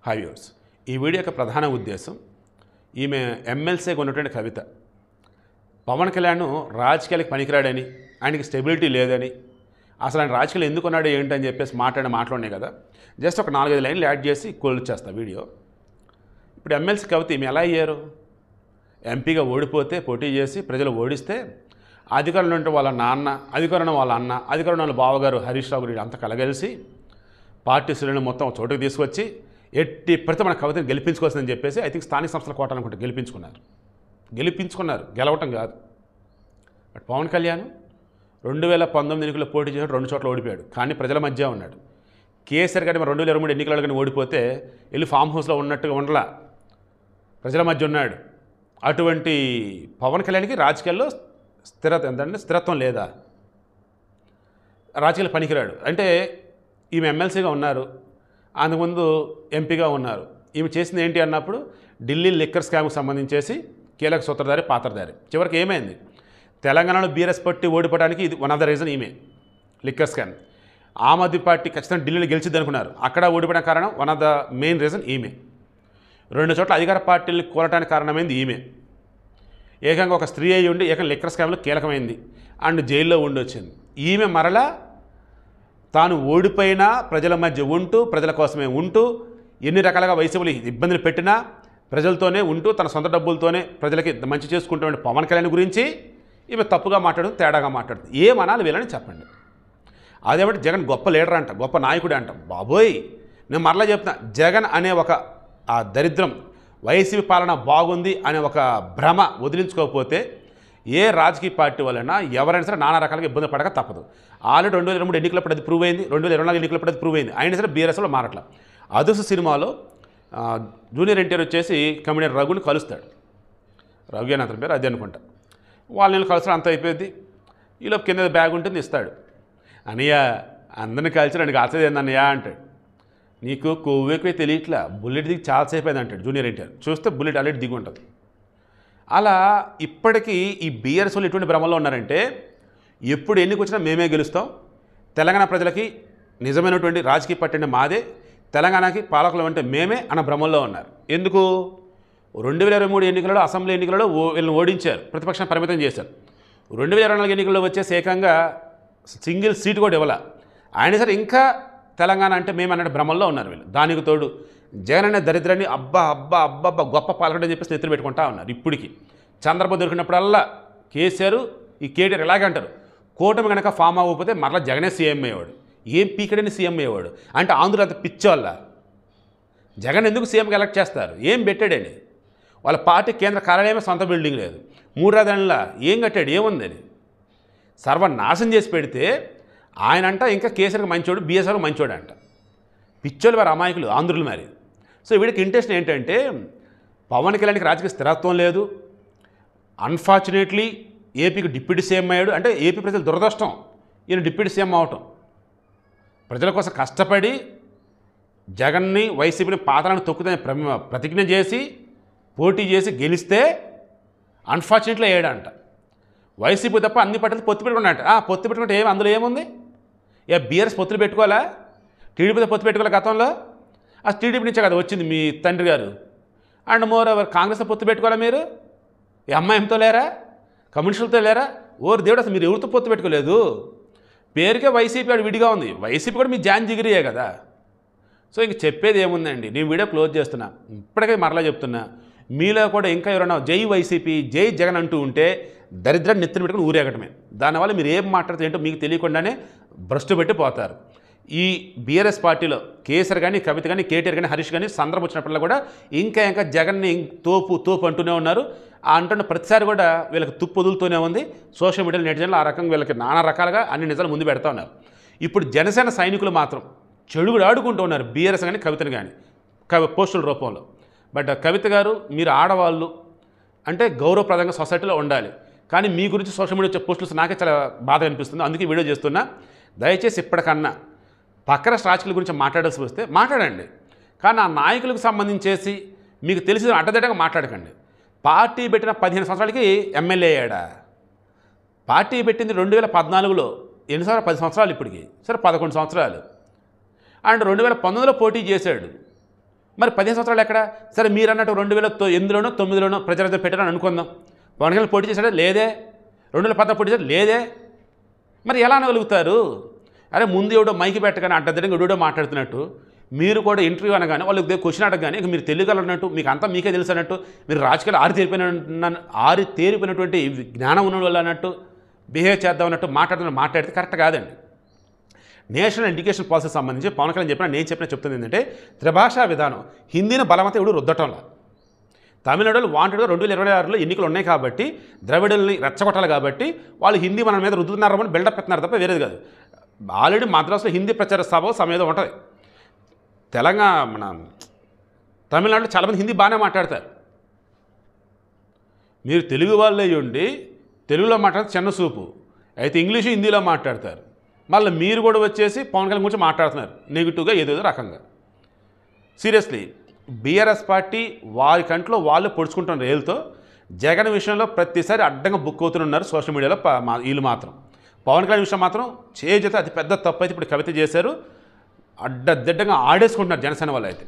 Hi viewers, ఈ video యొక్క ప్రధాన ఉద్దేశం ఈమె ఎమ్మెల్సీగా ఉన్నటువంటి కవిత పవన్ కళ్యాణ్ రాజకీయాలకు పనికిరాడని, ఆయనకి స్టెబిలిటీ లేదని, అసలు ఆయన రాజకీయాలు ఎందుకున్నాడు ఏంటని చెప్పేసి మాట్లాడినాయి కదా. జస్ట్ ఒక 4-5 లైన్లు యాడ్ చేసి కోల్డ్ చేస్తా వీడియో. ఇప్పుడు ఎమ్మెల్సీ కవిత ఈమె ఎలా అయ్యారు? ఎంపీగా ఓడిపోతే పోటీ చేసి ప్రజలు ఓడిస్తే అధికారంలో ఉంటే వాళ్ళ నాన్న, అధికారంలో వాళ్ళ అన్న, అధికారంలో వాళ్ళ బావగారు హరీష్ రావు గారు అంతా కలగలిసి పార్టీ శ్రేణులు మొత్తం చోటుకు తీసుకొచ్చి ఎట్టి ప్రతి మన కవితను గెలిపించుకోవాల్సిందని చెప్పేసి ఐ థింక్ స్థానిక సంస్థల కోటాలనుకుంటే గెలిపించుకున్నారు, గెలవటం కాదు. బట్ పవన్ కళ్యాణ్ 2019 ఎన్నికల్లో పోటీ చేసి 2 చోట్ల ఓడిపోయాడు, కానీ ప్రజల మధ్య ఉన్నాడు. కేసీఆర్ గారి 2023 ఎన్నికలలో కానీ ఓడిపోతే వెళ్ళి ఫామ్ హౌస్లో ఉన్నట్టుగా ఉండలా, ప్రజల మధ్య ఉన్నాడు. అటువంటి పవన్ కళ్యాణ్కి రాజకీయాల్లో స్థిరత్వం లేదా? రాజకీయాలు పనికిరాడు. అంటే ఈమె ఎమ్మెల్సీగా ఉన్నారు, అంతకుముందు ఎంపీగా ఉన్నారు. ఈమె చేసింది ఏంటి అన్నప్పుడు ఢిల్లీ లిక్కర్ స్కామ్కి సంబంధించేసి కీలక సూత్రధారి, పాత్రధారి. చివరికి ఏమైంది? తెలంగాణలో బీఆర్ఎస్ పార్టీ ఓడిపోవడానికి ఇది వన్ ఆఫ్ ద రీజన్ ఈమె, liquor scam. Aam Aadmi party ఖచ్చితంగా ఢిల్లీలో గెలిచిద్ది అనుకున్నారు, అక్కడ ఓడిపోవడం కారణం one of the main reason ఈమె. 2 చోట్ల అధికార పార్టీలు కోరటానికి కారణమైంది ఈమె. ఏకంగా ఒక స్త్రీ అయి ఉండి ఏకంగా లిక్కర్ స్కామ్లో కీలకమైంది అండ్ జైల్లో ఉండి వచ్చింది. ఈమె మరలా తాను ఓడిపోయినా ప్రజల మధ్య ఉంటూ, ప్రజల కోసమే ఉంటూ, ఎన్ని రకాలుగా వైసీపీలు ఇబ్బందులు పెట్టినా ప్రజలతోనే ఉంటూ, తన సొంత డబ్బులతోనే ప్రజలకి మంచి చేసుకుంటున్న పవన్ కళ్యాణ్ గురించి ఈమె తప్పుగా మాట్లాడుతుంది, తేడాగా మాట్లాడుతుంది. ఏమనాలి వీళ్ళని చెప్పండి. అదేమంటే జగన్ గొప్ప లీడర్ అంట, గొప్ప నాయకుడే అంట. బాబోయ్, నేను మరలా చెప్తున్నా, జగన్ అనే ఒక ఆ దరిద్రం, వైసీపీ పాలన బాగుంది అనే ఒక భ్రమ వదిలించుకోకపోతే ఏ రాజకీయ పార్టీ వలన ఎవరైనా సరే నానా రకాలుగా ఇబ్బంది పడక తప్పదు. ఆల్రెడీ 2023 ఎన్నికలప్పుడు అది ప్రూవ్ అయింది, 2024 ఎన్నికలప్పుడు అది ప్రూవ్ అయింది. అయినా సరే బీఆర్ఎస్లో మారట్ల. అదుసు సినిమాలో జూనియర్ ఎన్టీఆర్ వచ్చేసి కమెడియన్ రఘుని కలుస్తాడు, రఘు అని అతని పేరు, అది అనుకుంటా. వాళ్ళని కలుస్తాడు, అంత అయిపోయింది. ఈలోపు కింద బ్యాగ్ ఉంటుంది, ఇస్తాడు. అన్నయ్య అందరిని కలిసి నన్ను కాల్చేది ఏందన్నయ్య అంటాడు. నీకు కొవ్వెక్కువ తెలియట్లా, బుల్లెట్ దిగి చాలాసేపు అయింది అంటాడు జూనియర్ ఎన్టీఆర్. చూస్తే బుల్లెట్ ఆల్రెడీ దిగి ఉంటుంది. అలా ఇప్పటికీ ఈ బీఆర్ఎస్ వాళ్ళు ఎటువంటి భ్రమలో ఉన్నారంటే, ఎప్పుడు ఎన్నిక వచ్చినా మేమే గెలుస్తాం, తెలంగాణ ప్రజలకి నిజమైనటువంటి రాజకీయ పార్టీ అంటే మాదే, తెలంగాణకి పాలకులు అంటే మేమే అన్న భ్రమంలో ఉన్నారు. ఎందుకు? 2023 ఎన్నికలలో, అసెంబ్లీ ఎన్నికలలో వీళ్ళని ఓడించారు, ప్రతిపక్షాన్ని పరిమితం చేశారు. 2024 ఎన్నికల్లో వచ్చేసి ఏకంగా సింగిల్ సీటు కూడా ఇవ్వాల. ఆయన సరే ఇంకా తెలంగాణ అంటే మేము అన్నట్టు భ్రమంలో ఉన్నారు వీళ్ళు. దానికి తోడు జగన్ అనే దరిద్రాన్ని అబ్బా గొప్ప పాలకుడు అని చెప్పేసి నెత్తులు పెట్టుకుంటా ఉన్నారు. ఇప్పటికి చంద్రబాబు దొరికినప్పుడల్లా కేసీఆర్, ఈ కేటీఆర్ ఇలాగే అంటారు, కూటమి కనుక ఫామ్ అవ్వకపోతే మరలా జగనే సీఎం అయ్యేవాడు. ఏం పీకడని సీఎం అయ్యేవాడు అంటే ఆంధ్రులు అంత పిచ్చోళ్ళ. జగన్ ఎందుకు సీఎంగా ఎలక్ట్ చేస్తారు? ఏం పెట్టాడని? వాళ్ళ పార్టీ కేంద్ర కార్యాలయమే సొంత బిల్డింగ్ లేదు, 3 రాజధానుల ఏం కట్టాడు, ఏముందని? సర్వనాశం చేసి పెడితే ఆయన అంట ఇంకా కేసీఆర్కి మంచోడు, బీఎస్ఆర్కి మంచోడు అంట. పిచ్చోళ్ళు వారు, అమాయకులు ఆంధ్రులు మరి. సో వీడికి ఇంట్రెస్ట్ ఏంటంటే, పవన్ కళ్యాణ్కి రాజకీయ స్థిరత్వం లేదు, అన్ఫార్చునేట్లీ ఏపీకి డిప్యూటీ సీఎం అయ్యాడు. అంటే ఏపీ ప్రజలు దురదృష్టం ఈయన డిప్యూటీ సీఎం అవటం. ప్రజల కోసం కష్టపడి జగన్ని, వైసీపీని పాతాలను తొక్కుదని ప్రతిజ్ఞ చేసి పోటీ చేసి గెలిస్తే అన్ఫార్చునేట్లీ అయ్యాడంట. వైసీపీ తప్ప అన్ని పార్టీలు పొత్తు పెట్టుకున్నాడంట. పొత్తు పెట్టుకుంటే అందులో ఏముంది? బీఆర్ఎస్ పొత్తులు పెట్టుకోవాలా? టీడీపీతో పొత్తు పెట్టుకోవాలి గతంలో? ఆ టీడీపీ నుంచే కదా వచ్చింది మీ తండ్రి గారు. అండ్ మోర్ ఓవర్ కాంగ్రెస్తో పొత్తు పెట్టుకోవాలా మీరు? ఎంఐఎంతో లేరా? కమ్యూనిస్టులతో లేరా? ఓరు దేవుడు, అసలు మీరు ఎవరితో పొత్తు పెట్టుకోలేదు. పేరుకే వైసీపీ వాడు విడిగా ఉంది, వైసీపీ కూడా మీ జాన్ జిగిరియే కదా. సో ఇంక చెప్పేది ఏముందండి, నేను వీడియో క్లోజ్ చేస్తున్నా. ఇప్పటికే మరలా చెప్తున్నా, మీలో కూడా ఇంకా ఎవరైనా జై వైసీపీ, జై జగన్ అంటూ ఉంటే దరిద్రాన్ని నెత్తిన పెట్టుకుని ఊరేగటమే. దానివల్ల మీరు ఏం మాట్లాడితే ఏంటో మీకు తెలియకుండానే భ్రష్టు పెట్టి పోతారు. ఈ బీఆర్ఎస్ పార్టీలో కేసీఆర్ కానీ, కవిత కానీ, కేటీఆర్ కానీ, హరీష్ కానీ సందర్భం వచ్చినప్పుడు కూడా ఇంకా జగన్ని తోపు అంటూనే ఉన్నారు. ఆ అంటున్న ప్రతిసారి కూడా వీళ్ళకి తుప్పు వదులుతూనే ఉంది. సోషల్ మీడియాలో నెటిజన్లు ఆ రకంగా వీళ్ళకి నానా రకాలుగా అన్ని నిజాలు ముందు పెడతా ఉన్నారు. ఇప్పుడు జనసేన సైనికులు మాత్రం చెడుగుడు ఆడుకుంటూ ఉన్నారు, బీఆర్ఎస్ కానీ కవితను కానీ పోస్టుల రూపంలో. బట్ కవిత గారు, మీరు ఆడవాళ్ళు అంటే గౌరవప్రదంగా సొసైటీలో ఉండాలి, కానీ మీ గురించి సోషల్ మీడియా వచ్చే పోస్టులు నాకే చాలా బాధ అనిపిస్తుంది. అందుకే వీడియో చేస్తున్నా. దయచేసి ఇప్పటికన్నా పక్క రాష్ట్ర రాజకీయాల గురించి మాట్లాడాల్సి వస్తే మాట్లాడండి, కానీ ఆ నాయకులకు సంబంధించేసి మీకు తెలిసిన అడ్డదిడ్డంగా మాట్లాడకండి. పార్టీ పెట్టిన 15 సంవత్సరాలకి ఎమ్మెల్యే అయ్యాడా? పార్టీ పెట్టింది 2014లో, ఎన్నిసార్లు? 10 సంవత్సరాలు ఇప్పటికి, సరే 11 సంవత్సరాలు. అండ్ 2019లో పోటీ చేశాడు. మరి 15 సంవత్సరాలు ఎక్కడ? సరే మీరు అన్నట్టు 2008లోనో 9లోనో ప్రజారాజ్యం పెట్టారని అనుకుందాం. పవన్ కళ్యాణ్ పోటీ చేశాడా? లేదే. 2014 పోటీ చేశాడు? లేదే. మరి ఎలా అనగలుగుతారు? అరే ముందు ఎవడో మైకి పెట్టగానే అడ్డదిడ్డంగా ఎవడో మాట్లాడుతున్నట్టు మీరు కూడా ఇంటర్వ్యూ అనగానే వాళ్ళకి క్వశ్చన్ అడగగానే ఇక మీరు తెలియగలన్నట్టు మీకు అంతా మీకే తెలుసు అన్నట్టు మీరు రాజకీయాలు ఆరి తేరిపోయినటువంటి జ్ఞానం ఉన్న వాళ్ళు అన్నట్టు బిహేవ్ చేద్దాం అన్నట్టు మాట్లాడితే కరెక్ట్ కాదండి. నేషనల్ ఎడ్యుకేషన్ పాలసీ సంబంధించి పవన్ కళ్యాణ్ నేను చెప్తుంది ఏంటంటే త్రిభాషా విధానం హిందీని బలవంతం ఎవడు రుద్దటంలా. తమిళనాడులో వాంటెడ్గా 2026లో ఎన్నికలు ఉన్నాయి కాబట్టి ద్రవిడుల్ని రెచ్చగొట్టాలి కాబట్టి వాళ్ళు హిందీ మన మీద రుద్దుతున్నారని బిల్డప్ పెడుతున్నారు తప్ప వేరేది కాదు. ఆల్రెడీ మద్రాసులో హిందీ ప్రచార సభ సమేతం ఉంటుంది. మన తమిళనాడులో చాలామంది హిందీ బాగానే మాట్లాడతారు. మీరు తెలుగు వాళ్ళే ఉండి తెలుగులో మాట్లాడితే చిన్న చూపు అయితే ఇంగ్లీషు హిందీలో మాట్లాడతారు. మళ్ళీ మీరు కూడా వచ్చేసి పవన్ కళ్యాణ్ గురించి మాట్లాడుతున్నారు నెగిటివ్గా ఏదేదో రకంగా. సీరియస్లీ బీఆర్ఎస్ పార్టీ వారి కంట్లో వాళ్ళు పొడుచుకుంటున్న రేలుతో జగన్ విషయంలో ప్రతిసారి అడ్డంగా బుక్ అవుతున్నారు సోషల్ మీడియాలో. వీళ్ళు మాత్రం పవన్ కళ్యాణ్ విషయం మాత్రం చేత అతి పెద్ద తప్పు అయితే ఇప్పుడు కవిత చేశారు. అడ్డదిడ్డంగా ఆడేసుకుంటున్నారు జనసేన వాళ్ళు అయితే.